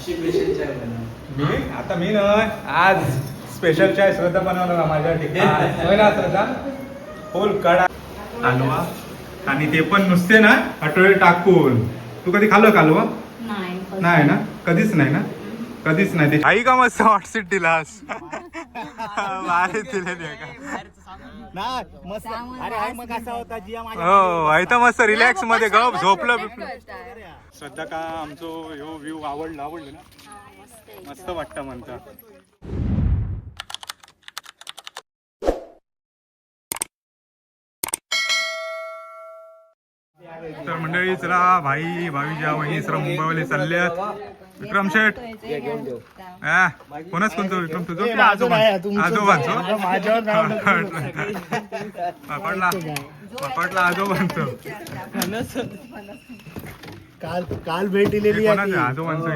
मी ना आज स्पेशल चाय श्रद्धा बनवणार माझ्यासाठी होय ना श्रद्धा. फुल कडा हलवा आणि ते पण नुसते ना आठवडे टाकून. तू कधी खाल्लं कालवा? नाही ना, कधीच नाही ना, कधीच नाही. ते आई का मस्त हॉट सीट दिलास भारी दिलेली हो. आई तर मस्त रिलॅक्स मध्ये गप झोपलं. श्रद्धा का आमचो ह्यो व्ह्यू आवडलं ना, मस्त वाटतं म्हणतात. तर मंडळी चला भाई भावीच्या वहिनी सर्व मुंबईवाले चालल्यात. विक्रम शेठ कोणाच कोणतो विक्रम तुझं आजोबांचो पकडला आजोबांचो काल भेट दिलेली आजोबांचो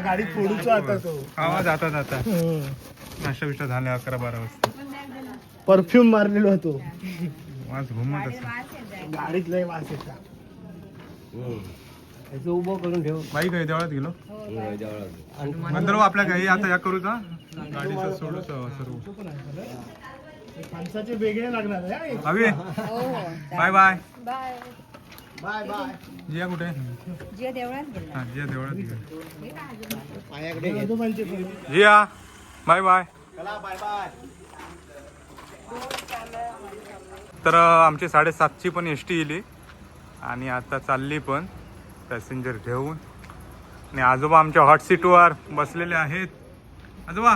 गाडीत फोडूचो आता तो आवाज जाता नाश्ता बिष्टा झाले 11-12 वाजता. परफ्यूम मारलेलो होतो. वास घुमत असं गाडीत लय वास येता. उभं करून ठेव. बाई काय देवळात गेलो नंतर आपल्या काही आता या करू का गाडीचं सोडूच सर्व माणसाचे वेगळे लागणार आहे. Abhi bye bye bye bye bye. Jiya कुठे? जिया देवळात गेला. जिया देवळात आजोबांचे Jiya bye bye. Bye bye. तर आमची 7:30ची पण एस टी येली आणि आता चालली पण पॅसेंजर घेऊन. आणि आजोबा आमच्या हॉट सीटवर बसलेले आहेत. आजोबा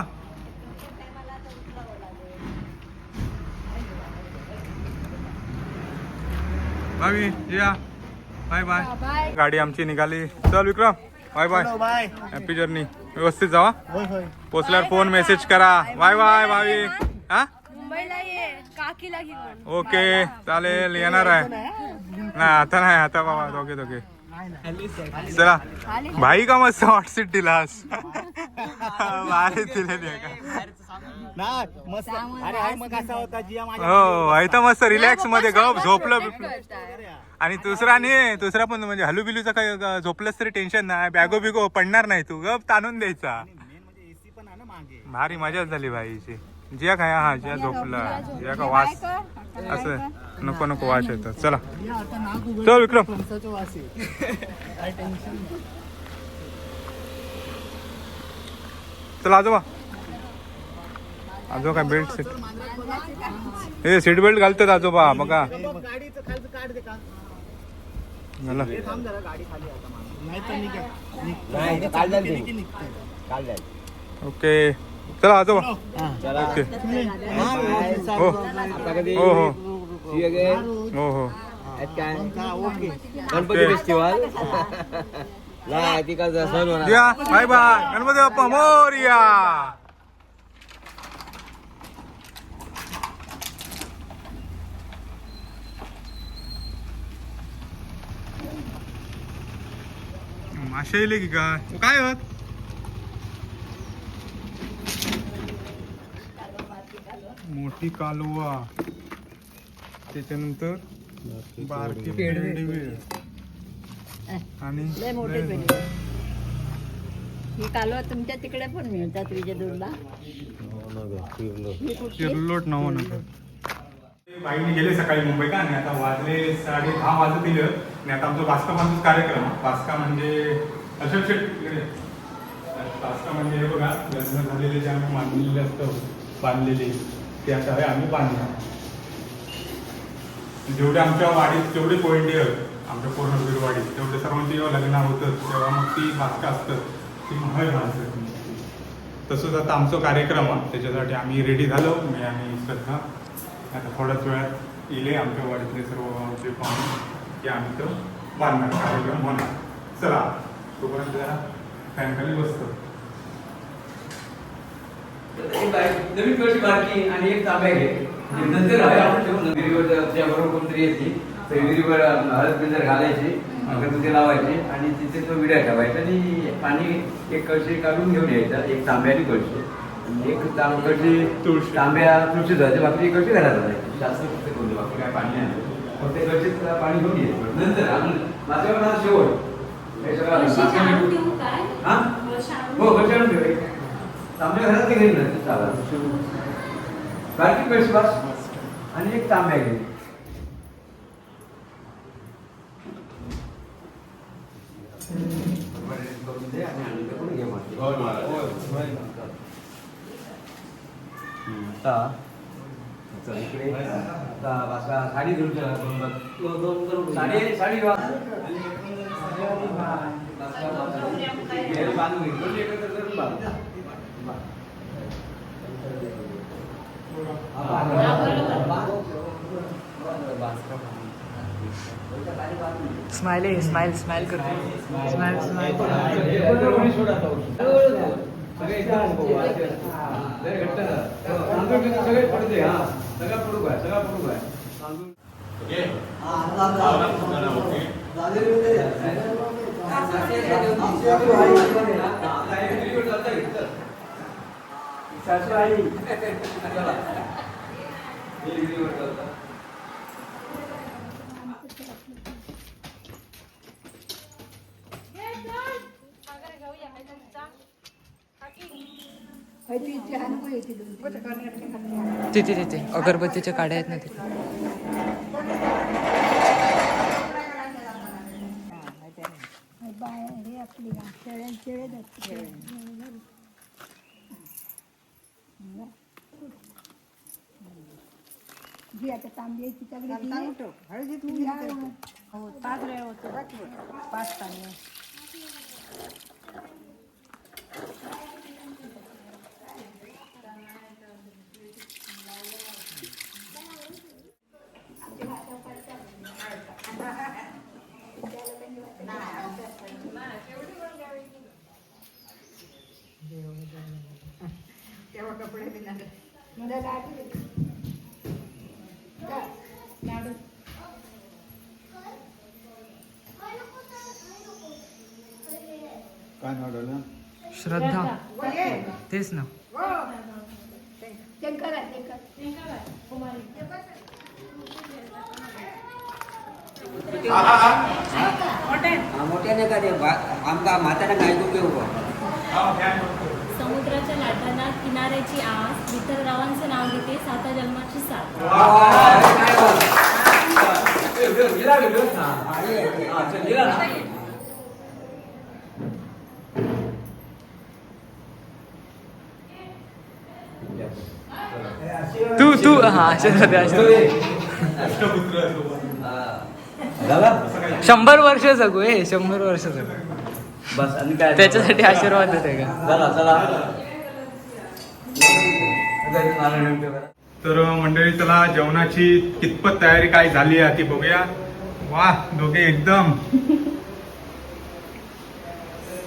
भावी जिया बाय बाय. गाडी आमची निघाली. चल Vikram bye bye. Bye. Happy journey. व्यवस्थित जावा. होय होय. पोचल्यावर फोन मेसेज करा. बाय बाय भावी. हा मुंबईला ये काकीला घेऊन. ओके चालेल येणार आहे. नाही आता बाबा दोघे चला. भाई का मस्त हॉट सीट दिलास भारी दिलेली आहे का हो. आई तर मस्त रिलॅक्स मध्ये गप झोपलं आणि दुसरा पण म्हणजे हलू बिलूचा काही झोपलंस तरी टेन्शन नाही. बॅगो बिगो पडणार नाही. तू गप ताणून द्यायचा. भारी मजाच झाली भाईची. जिया काय हा जिया झोपला. जिया का वास असं नको वास येतं. चला चल विक्रम. चला आजोबा काय बेल्ट सीट हे सीट बेल्ट घालतात आजोबा बघा. ओके चला आजोबा. ओके हो Ganpati festival bye bye. Ganpati बाप्पा मोरया. मासे येले की काय होत? मोठी कालवा त्याच्यानंतर बारकी पेंडी आणि ही कालवा तुमच्या तिकडे पण मिळतात विजयदुर्गला. चिरलोट नव नका. बाईने गेले सकाळी मुंबई का आणि आता वाजले 10:30 वाजतील. आणि आता आमचा बास्का बांधूच कार्यक्रम. बास्का म्हणजे बास्का म्हणजे हे बघा लग्न झालेले जे आम्ही बांधलेले असतं बांधलेले ते आता आम्ही बांधणार. जेवढे आमच्या वाडीत जेवढे कोयंडे आहेत आमच्या पूर्ण वाडीत तेवढे सर्वांची जेव्हा लग्न होतं तेव्हा मग ती बास्का असतं ती हय माणसं. तसंच आता आमचा कार्यक्रम आहे त्याच्यासाठी आम्ही रेडी झालो. मी आणि श्रद्धा आता थोड्याच वेळात येले आमच्या वाडीतले सर्व जे पाहून की आम्ही तो बांधणार कार्यक्रम होणार. चला तोपर्यंत जरा फॅनखाली बसतो. नवीन कळशी बारकी आणि एक तांब्या घे. नंतर त्याबरोबर कोणतरी येते तर विहिरीवर हळद बिंदर घालायची अगरबत्ती लावायची आणि तिथे तो विड्या ठेवायचा आणि पाणी एक कळशी काढून घेऊन यायचा. एक तांब्याची कळशी एक कळशी तांब्या तुळशी जायचे बाकी एक कळशी घरात जायची. जास्त फक्त बोलतो बाकी काय पाणी नाही. फक्त गरजेचं त्याला पाणी घेऊन घे. नंतर आपण मासेमारी हा शेवट हे सगळं वर्षी मासेमारी- आणून ठेवू काय? हा? वर्षी आणून हो वर्षी आणून ठेव. तांब्या घरात ते घेईन ना चालेल. बारकी पेस्ट बस आणि एक तांब्या घे. करून दे आणि अंडे पण घे मग. आता चल इकडे आता वासका साडी घेऊन चला साडी साडी घ्या. बांधून घे. दोन्ही एकत्र करून बांध. स्माइल स्माइल स्माइल कर स्माइल स्माइल सगळे एकदम लय घट्ट ना. तांदूळ घेऊन सगळे पडू दे. हा सगळा पडू काय सगळा पडू काय तांदूळ तिथे तिथे अगरबत्तीच्या काड्या आहेत ना तिथे. हे आपली शेळे जी आता तांब्याची सगळी हळदी हो 5 वेळ होतो 5 तांबे. तेव्हा कपडे लाडू काय नाव श्रद्धा तेच ना. मोठ्याने का ते आमका म्हाताऱ्या गायको घेऊ. समुद्राच्या लाटांना किनाऱ्याची आस विठ्ठलरावांचं नाव घेते 7 जन्माची साथ. तू तू हा आशीर्वाद 100 वर्ष जगू 100 वर्ष जगू. बस आणि काय त्याच्यासाठी आशीर्वाद देते का. चला चला. तर मंडळी चला जेवणाची कितपत तयारी काय झाली आहे ती बघूया. वा दोघे एकदम.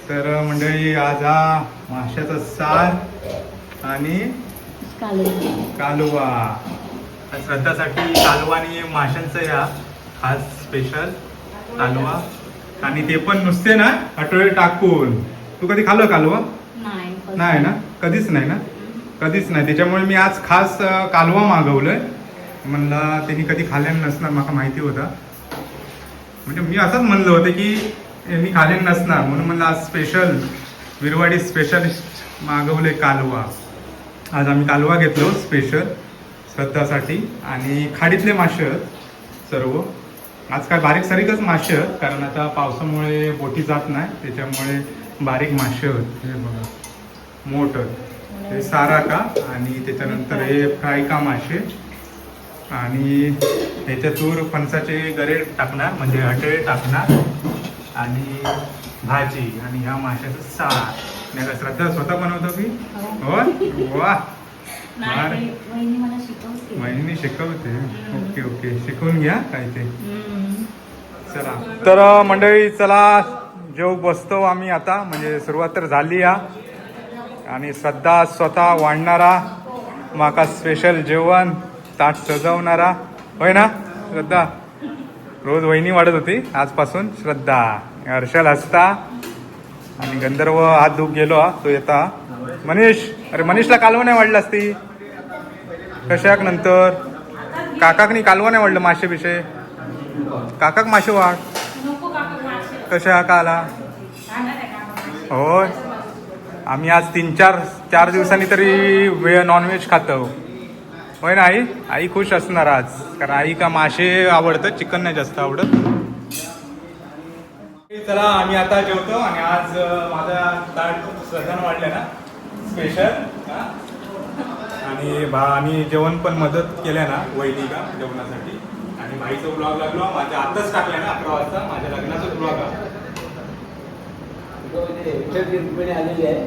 तर मंडळी आज हा माशाचा सार आणि कालवा. श्रद्धासाठी कालवा आणि माशांचं या खास स्पेशल कालवा आणि ते पण नुसते ना आठवडे टाकून. तू कधी खाल्लं कालवा? नाही ना कधीच नाही ना कधीच नाही. त्याच्यामुळे मी आज खास कालवा मागवलंय. म्हणलं त्यांनी कधी खाल्लेलं नसणार मला माहिती होतं. म्हणजे मी असंच म्हणलं होतं की यांनी खाल्लेलं नसणार म्हणून म्हणलं आज स्पेशल विरवाडी स्पेशलिस्ट मागवले कालवा. आज आम्ही कालवा घेतलो स्पेशल श्रद्धासाठी आणि खाडीतले मासे आहेत सर्व. आज काय बारीक सारीकच मासे आहेत कारण आता पावसामुळे बोटी जात नाही त्याच्यामुळे बारीक मासे आहेत. हे बघा मोठं हे सारा का आणि त्याच्यानंतर हे फ्राय का मासे आणि ह्याच्यातून फणसाचे गरे टाकणार म्हणजे हटळे टाकणार आणि भाजी आणि ह्या माशाचं सार. नाही का श्रद्धा स्वतः बनवतो की हो वा वहिनी शिकवते. ओके ओके शिकवून घ्या काय ते. चला तर मंडळी चला जेव बसतो आम्ही आता म्हणजे सुरुवात तर झाली या आणि श्रद्धा स्वतः वाढणारा माका स्पेशल जेवण ताट सजवणारा होय ना श्रद्धा. रोज वहिनी वाढत होती आजपासून श्रद्धा. हर्षल हसता आणि गंधर्व हात धुक गेलो तो येता. मनीष अरे मनीषला कालवा नाही वाढलं असती कशाक नंतर काकाकनी कालवा नाही वाढलं मासे बिशे काकाक मासे वाढ नको काका मासे कशा का आला खाणार आहे काका मासे. होय आम्ही आज 4 दिवसांनी तरी नॉनव्हेज खातो होय ना आई आई खुश असणार आज कारण आई का मासे आवडतं चिकन नाही जास्त आवडत. चला आम्ही आता जेवतो आणि आज माझा ताट श्रद्धान वाढलं ना स्पेशल आणि जेवण पण मदत केल्या ना वैदिका जेवणासाठी आणि भाईचा ब्लॉग लागलो माझ्या आताच टाकलाय ना 11 वाजता माझ्या लग्नाचा ब्लॉग आहे. आलेली आहे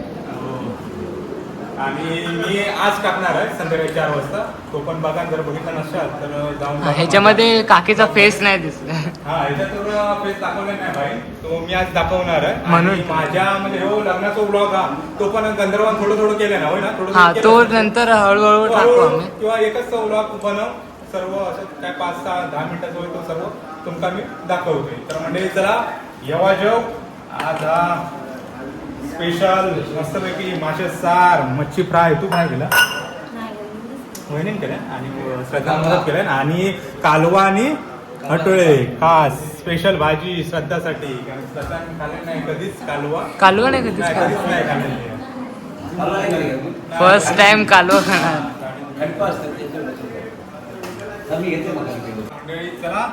आणि मी आज टाकणार आहे संध्याकाळी 4 वाजता तो पण बघा जर बघितला नसाल तर जाऊन बघा. ह्याच्यामध्ये काकीचा फेस नाही दिसला. हा ह्याच्यात फेस दाखवला नाही भाई तो मी आज दाखवणार आहे म्हणून. आणि माझ्या म्हणजे हो लग्नाचा ब्लॉग हा तो पण गंधर्वान थोडं केलं ना होय ना हा तो नंतर हळूहळू टाकू आम्ही. किंवा एकच ब्लॉग बनव सर्व असं काय 5-10 मिनिटाचा होईल तो सर्व तुमका मी दाखवतोय. तर म्हणजे चला येवा जेव आज हा स्पेशल मस्तपैकी मासे सार मच्छी फ्राय तू काय केला नाही वहिनीने केलं आणि श्रद्धा मदत केलं आणि कालवा आणि हटोळे खास स्पेशल भाजी श्रद्धासाठी कारण श्रद्धा खाल्ली नाही कधीच कालवा कालवा नाही कधीच नाही, खाल्ला. कधीच नाही खाल्लेली फर्स्ट टाइम कालवा खाणार. मंडळी चला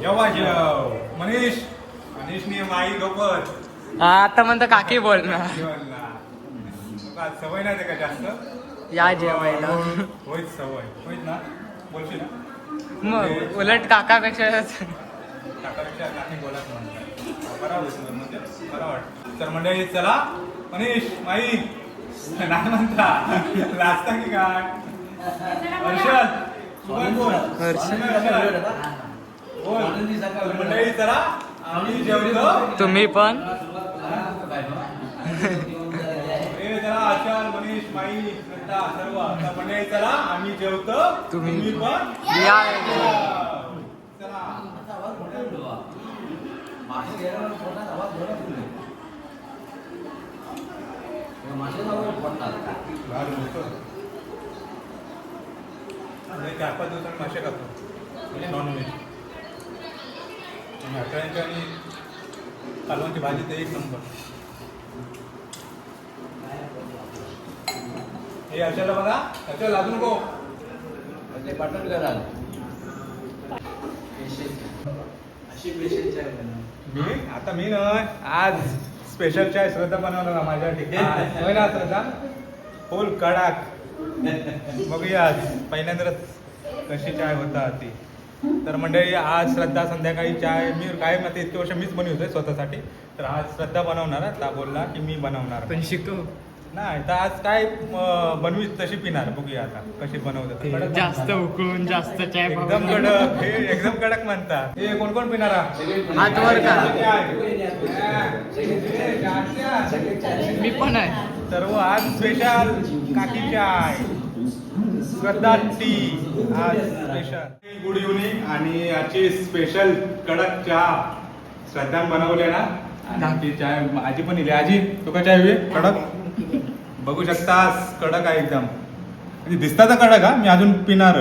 येवा जेव मनीषनी माई गपत हा, आता म्हणता काकी बोलणार जेवणला सवय नाही का जास्त या जेवायला. होईच सवय होईच ना बोलशील ना मग उलट काकापेक्षा काकापेक्षा काकी बोलत म्हणतात बरा होईल म्हणजे बरा वाटतं. तर मंडळी चला मनीष माई नाही म्हणता लाजता की काय हर्षद सुगंध बोल बोल मंडळी चला आम्ही जेवलो तुम्ही पण चला आचार मनीष माई श्रद्धा सर्व आता मंडळी चला आम्ही जेवतो तुम्ही पण या. चला म्हणजे 4-5 दिवसांनी मासे खातो म्हणजे नॉनव्हेज आणि हटळ्यांची आणि कालवांची भाजी तर 1 नंबर. हे अशाला बघा अशा लागू नको पाठवून करा मी ना आज स्पेशल चाय श्रद्धा बनवलं ना माझ्या ठिकाणी होय ना श्रद्धा फुल कडाक बघूया आज पहिल्यांदाच कशी चाय होता ती. तर मंडळी आज श्रद्धा संध्याकाळी चाय मी काय ना ते इतके वर्ष मीच बनवतोय स्वतःसाठी तर आज श्रद्धा बनवणार आहे. ता बोलला की मी बनवणार पण शिकव नाही तर आज काय बनवी तशी पिणार बघूया आता कशी बनवतात जास्त उकळून जास्त चाय एकदम कडक हे एकदम कडक म्हणतात. हे कोण कोण पिणार हात वर का मी पण आहे. सर्व आज स्पेशल काकी चाय श्रद्धा टी आज स्पेशल गुड इव्हनिंग आणि आजची स्पेशल कडक चहा श्रद्धान बनवले ना आणि आमची चाय आजी पण इली. आजी तुका चाय हवी कडक बघू शकतास कडक आहे एकदम म्हणजे दिसता तर कडक हा मी अजून पिणार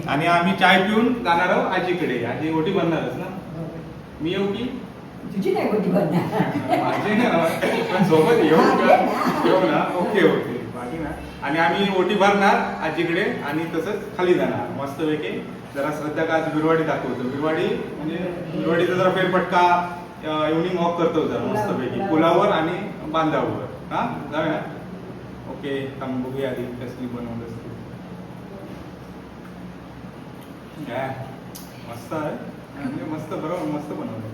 आणि आम्ही चाय पिऊन जाणार आहोत आजीकडे. आजी ओटी बनणारच ना मी येऊ की तुझी नाही होती बनणार माझे ना पण सोबत येऊ का येऊ ना ओके बाकी ना आणि आम्ही ओटी भरणार आजीकडे आणि तसंच खाली जाणार मस्तपैकी जरा श्रद्धा का आज बिरवाडी दाखवतो. बिरवाडी म्हणजे बिरवाडीचा जरा फेरफटका इव्हनिंग वॉक करतो जरा मस्तपैकी पुलावर आणि बांधावर हा जाऊया ओके थांब बघूया आधी कसली बनवलं असते काय मस्त आहे म्हणजे मस्त बरोबर मस्त बनवलं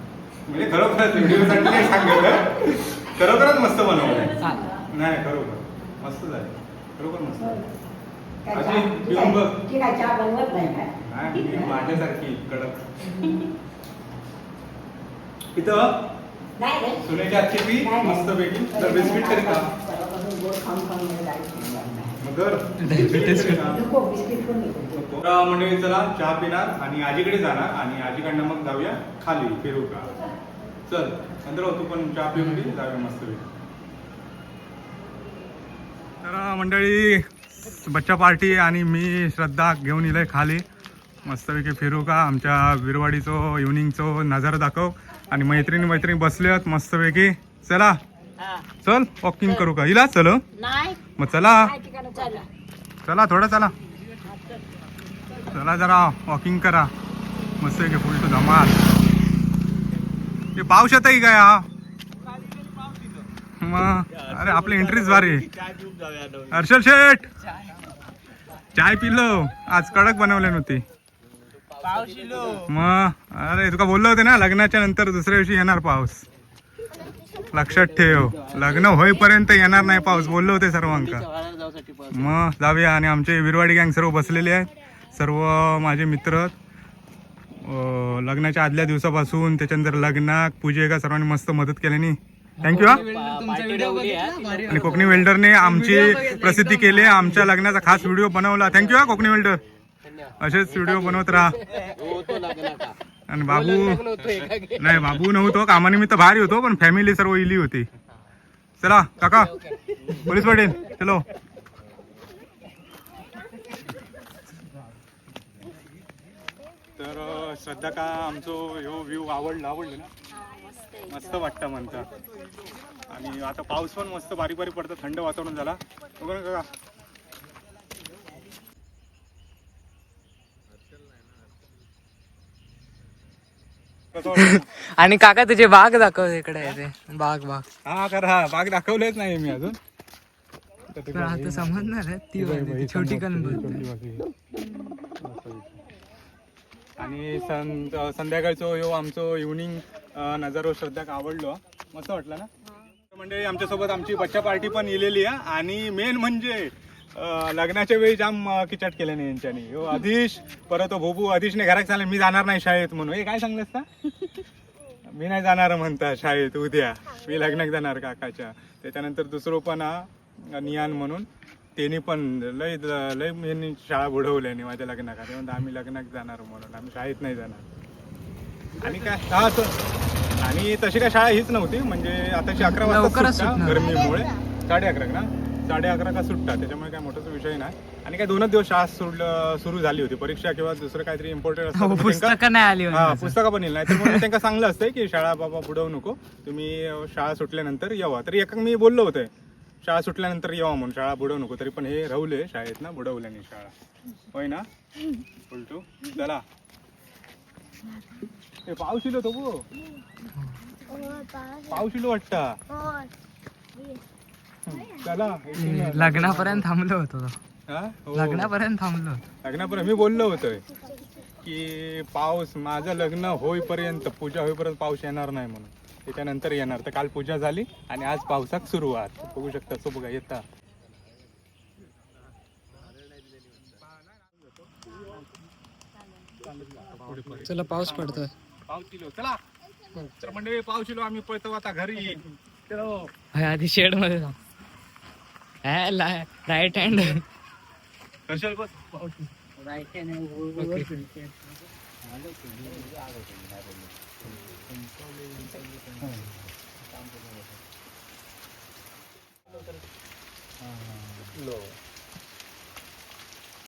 म्हणजे खरोखरच व्हिडिओसाठी नाही सांगत खरोखरच मस्त बनवलंय नाही खरोखर मस्त झालं खरोखर मस्त झालं. अशी पिऊन बघ ती काय चहा बनवत नाही काय नाही मी माझ्यासारखी कडक इथं नाही रे. सुनेच्या आजची पी मस्त पैकी तर बिस्किट तरी का सकाळपासून गोड खाऊन खाऊन मला जायचं नाही. मग कर नको, बिस्किट पण नको. तर मंडळी चला चहा पिणार आणि आजीकडे जाणार आणि आजीकडनं मग जाऊया खाली फिरू का चल नंतर तू पण चहा पिऊन घे जाऊया मस्त तर मंडळी बच्चा पार्टी आणि मी श्रद्धा घेऊन इलंय खाली मस्तपैकी फिरू का आमच्या विरवाडीचो इव्हनिंगचो नजारा दाखव. आणि मैत्रिणी बसल्यात मस्तपैकी. चला चल वॉकिंग करू का हिला चल मग चला चला थोडं चला चला जरा वॉकिंग करा मस्तपैकी फुल टू धमाल. हे पाऊस येतही काय हा मग अरे आपली एंट्रीच भारी. हर्षल शेठ चाय पिलो आज कडक बनवले नव्हती मग. अरे तुका बोललो होते ना लग्नाच्या नंतर दुसऱ्या दिवशी येणार पाऊस. लक्षात ठेव लग्न होईपर्यंत येणार नाही पाऊस बोललो होते सर्वांका. मग जाऊया. आणि आमचे विरवाडी गँग सर्व बसलेले आहेत. सर्व माझे मित्र लग्नाच्या आदल्या दिवसापासून त्याच्यानंतर लग्नात पूजेका सर्वांनी मस्त मदत केल्यानी थँक्यू. आणि कोकणी वेल्डरने आमची प्रसिद्धी केली. आमच्या लग्नाचा खास व्हिडिओ बनवला. थँक्यू हा कोकणी वेल्डर. असेच व्हिडिओ बनवत राहा. आणि बाबू नाही बाबू नव्हतो कामानिमित्त भारी होतो पण फॅमिली सर्व इली होती. चला काका पोलीस पाटील चलो. तर श्रद्धा का आमचो ह्यो व्ह्यू आवडलं ना मस्त वाटतं म्हणतं. आणि आता पाऊस पण मस्त बारीक बारीक पडतं थंड वातावरण झाला बघा काका. आणि काका तुझे बाग दाखव इकडे आहे ते बाग. हा करा बाग दाखवलेच नाही मी अजून. पण आता समजणार आहे ती वाली, छोटी कलम. आणि संध्याकाळचो ह्यो आमचो इव्हनिंग नजारो श्रद्धाक आवडलो मस्त वाटलं ना. म्हणजे आमच्यासोबत आमची बच्चा पार्टी पण इलेली आहे. आणि मेन म्हणजे लग्नाच्या वेळी जाम किचट केले नाही यांच्यानी. ह्यो आधीश परत भोबू आधीशने घरात सांगले मी जाणार नाही शाळेत म्हणून. हे काय सांगलंस का मी नाही जाणार म्हणता शाळेत उद्या मी लग्नाक जाणार काकाच्या. त्याच्यानंतर दुसरं पण नियान म्हणून त्यांनी पण लय यांनी शाळा बुडवल्या नाही माझ्या लग्नाका. ते म्हणतात आम्ही लग्नाक जाणार म्हणून आम्ही शाळेत नाही जाणार. आणि काय हा आणि तशी काय शाळा हीच नव्हती म्हणजे आताची 11 वाजता गरमीमुळे 11:30 ना 11:30 का सुटता. त्याच्यामुळे काय मोठाच विषय नाही. आणि काय 2च दिवस शाळा सुरू झाली होती. परीक्षा किंवा दुसरं काहीतरी इम्पॉर्टंट असतं पुस्तकं नाही आली. हा पुस्तकं पण येईल नाही तर म्हणून त्यांना चांगलं असतंय की शाळा बाबा बुडवू नको तुम्ही शाळा सुटल्यानंतर यावा. तरी एका मी बोललो होते शाळा सुटल्यानंतर यावा म्हणून शाळा बुडवू नको. तरी पण हे राहुले शाळेत ना बुडवल्याने शाळा होय ना उलटू. चला हे पाऊस इलो तो पाऊस इलो वाटता. चला लग्नापर्यंत थांबलो होतो. लग्नापर्यंत मी बोललो होतोय की पाऊस माझं लग्न होईपर्यंत पूजा होईपर्यंत पाऊस येणार नाही म्हणून. त्याच्यानंतर येणार. तर काल पूजा झाली आणि आज पावसाक सुरुवात बघू शकता. तो बघा येता चला पाऊस पडतोय. पाऊस किलो चला तर म्हणजे पाऊस किलो आम्ही पळतो आता घरी. आधी शेड मध्ये राईट हँड कशाला बस